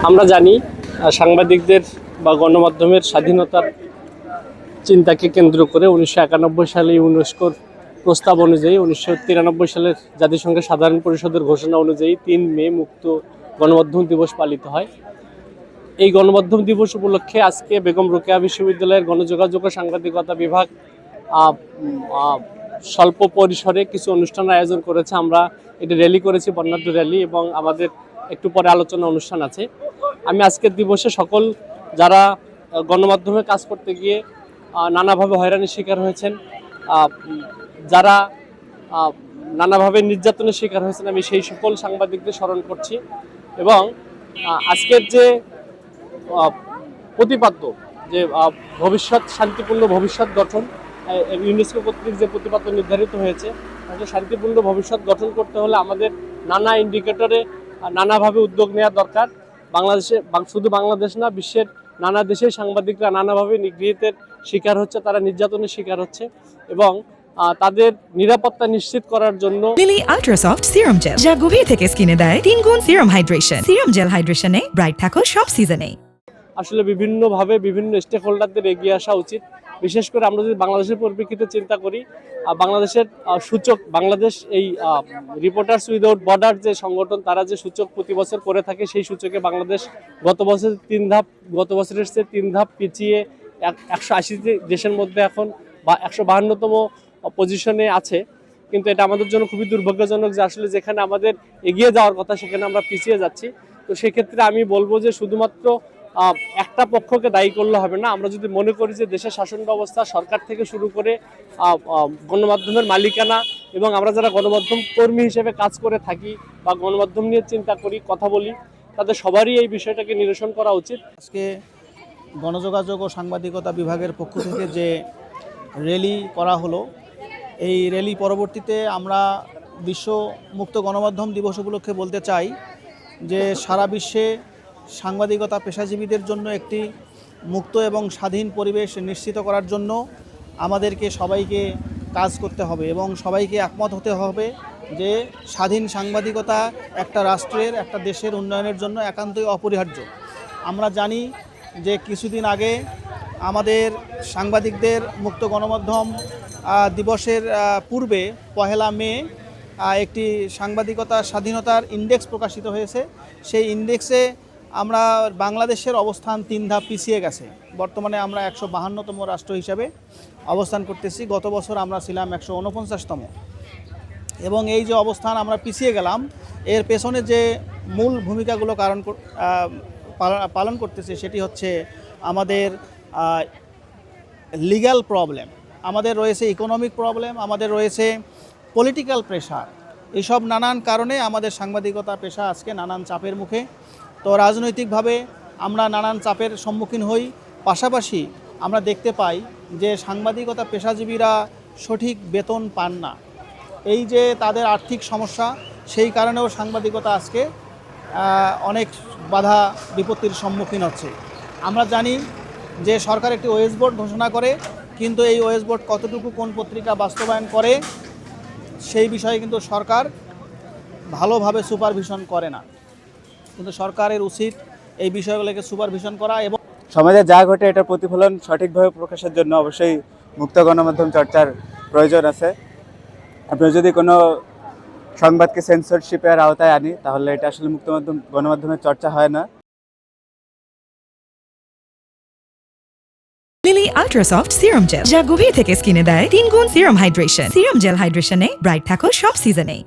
আমরা জানি সাংবাদিকদের বা গণমাধ্যমের স্বাধীনতার চিন্তাকে কেন্দ্র করে 1991 সালে ইউনেস্কোর প্রস্তাব অনুযায়ী 1993 সালের জাতিসংঘের সাধারণ পরিষদের ঘোষণা অনুযায়ী 3 মে মুক্ত গণমাধ্যম দিবস পালিত হয়। এই গণমাধ্যম দিবস উপলক্ষে আজকে বেগম রোকেয়া বিশ্ববিদ্যালয়ের গণযোগাযোগ ও সাংবাদিকতা বিভাগ স্বল্প পরিসরে কিছু অনুষ্ঠানের আয়োজন করেছে। আমরা এটা র্যালি করেছি, বর্ণাঢ্য র্যালি, এবং আমাদের একটু পরে আলোচনা অনুষ্ঠান আছে। আমি আজকের দিবসে সকল যারা গণমাধ্যমে কাজ করতে গিয়ে নানাভাবে হয়রানির শিকার হয়েছেন, যারা নানাভাবে নির্যাতনের শিকার হয়েছেন, আমি সেই সকল সাংবাদিকদের স্মরণ করছি। এবং আজকের যে প্রতিপাদ্য যে ভবিষ্যৎ শান্তিপূর্ণ ভবিষ্যৎ গঠন, ইউনেস্কো কর্তৃক যে প্রতিপাদ্য নির্ধারিত হয়েছে, একটা শান্তিপূর্ণ ভবিষ্যৎ গঠন করতে হলে আমাদের নানা ইন্ডিকেটরে নানাভাবে উদ্যোগ নেওয়া দরকার। বাংলাদেশে, শুধু বাংলাদেশ না, বিশ্বের নানা দেশের সাংবাদিকরা নানাভাবে নিগৃহীতের শিকার হচ্ছে, তারা নির্যাতনের শিকার হচ্ছে, এবং তাদের নিরাপত্তা নিশ্চিত করার জন্য Lily ultra soft serum gel, যা গভীর থেকে স্কিনে দেয় 3 গুণ সিরাম হাইড্রেশন। সিরাম জেল হাইড্রেশনে ব্রাইট থাকো সব সিজনে। আসলে বিভিন্নভাবে বিভিন্ন স্টেক হোল্ডারদের এগিয়ে আসা উচিত। বিশেষ করে আমরা যদি বাংলাদেশের পরিপ্রেক্ষিতে চিন্তা করি, বাংলাদেশের সূচক, বাংলাদেশ এই রিপোর্টার্স উইদাউট বর্ডার যে সংগঠন, তারা যে সূচক প্রতি বছর করে থাকে, সেই সূচকে বাংলাদেশ গত বছরের চেয়ে 3 ধাপ পিছিয়ে 180 দেশের মধ্যে এখন 152তম পজিশনে আছে। কিন্তু এটা আমাদের জন্য খুবই দুর্ভাগ্যজনক যে আসলে যেখানে আমাদের এগিয়ে যাওয়ার কথা সেখানে আমরা পিছিয়ে যাচ্ছি। তো সেক্ষেত্রে আমি বলবো যে শুধুমাত্র একটা পক্ষকে দায়ী করলে হবে না। আমরা যদি মনে করি যে দেশের শাসন ব্যবস্থা সরকার থেকে শুরু করে গণমাধ্যমের মালিকানা, এবং আমরা যারা গণমাধ্যম কর্মী হিসেবে কাজ করে থাকি বা গণমাধ্যম নিয়ে চিন্তা করি, কথা বলি, তাদের সবারই এই বিষয়টাকে নিরসন করা উচিত। আজকে গণযোগাযোগ ও সাংবাদিকতা বিভাগের পক্ষ থেকে যে র্যালি করা হলো, এই র্যালি পরবর্তীতে আমরা বিশ্ব মুক্ত গণমাধ্যম দিবস উপলক্ষে বলতে চাই যে সারা বিশ্বে সাংবাদিকতা পেশাজীবীদের জন্য একটি মুক্ত এবং স্বাধীন পরিবেশ নিশ্চিত করার জন্য আমাদেরকে সবাইকে কাজ করতে হবে এবং সবাইকে একমত হতে হবে যে স্বাধীন সাংবাদিকতা একটা রাষ্ট্রের, একটা দেশের উন্নয়নের জন্য একান্তই অপরিহার্য। আমরা জানি যে কিছুদিন আগে আমাদের সাংবাদিকদের মুক্ত গণমাধ্যম দিবসের পূর্বে 1 মে একটি সাংবাদিকতা স্বাধীনতার ইন্ডেক্স প্রকাশিত হয়েছে। সেই ইন্ডেক্সে আমরা বাংলাদেশের অবস্থান 3 ধাপ পিছিয়ে গেছে। বর্তমানে আমরা 152তম রাষ্ট্র হিসাবে অবস্থান করতেছি। গত বছর আমরা ছিলাম 149তম। এবং এই যে অবস্থান আমরা পিছিয়ে গেলাম, এর পেছনে যে মূল ভূমিকাগুলো পালন করতেছে সেটি হচ্ছে আমাদের লিগ্যাল প্রবলেম, আমাদের রয়েছে ইকোনমিক প্রবলেম, আমাদের রয়েছে পলিটিক্যাল প্রেশার। এইসব নানান কারণে আমাদের সাংবাদিকতা পেশা আজকে নানান চাপের মুখে। তো রাজনৈতিকভাবে আমরা নানান চাপের সম্মুখীন হই, পাশাপাশি আমরা দেখতে পাই যে সাংবাদিকতা পেশাজীবীরা সঠিক বেতন পান না। এই যে তাদের আর্থিক সমস্যা, সেই কারণেও সাংবাদিকতা আজকে অনেক বাধা বিপত্তির সম্মুখীন হচ্ছে। আমরা জানি যে সরকার একটি ওয়েজ বোর্ড ঘোষণা করে, কিন্তু এই ওয়েজ বোর্ড কতটুকু কোন পত্রিকা বাস্তবায়ন করে সেই বিষয়ে কিন্তু সরকার ভালোভাবে সুপারভিশন করে না। কিন্তু সরকারের উচিত এই বিষয়গুলোকে সুপারভিশন করা এবং সমাজে যা ঘটে এটার প্রতিফলন সঠিকভাবে প্রকাশের জন্য অবশ্যই মুক্ত গণমাধ্যম চর্চার প্রয়োজন আছে। আপনি যদি কোনো সংবাদকে সেন্সরশিপের আওতায় আনি, তাহলে এটা আসলে মুক্ত গণমাধ্যমের চর্চা হয় না। Lily ultra soft serum gel, যা গভীর থেকে স্কিনে দেয় 3 গুণ সিরাম হাইড্রেশন। সিরাম জেল হাইড্রেশনে ব্রাইট থাকো সব সিজনে।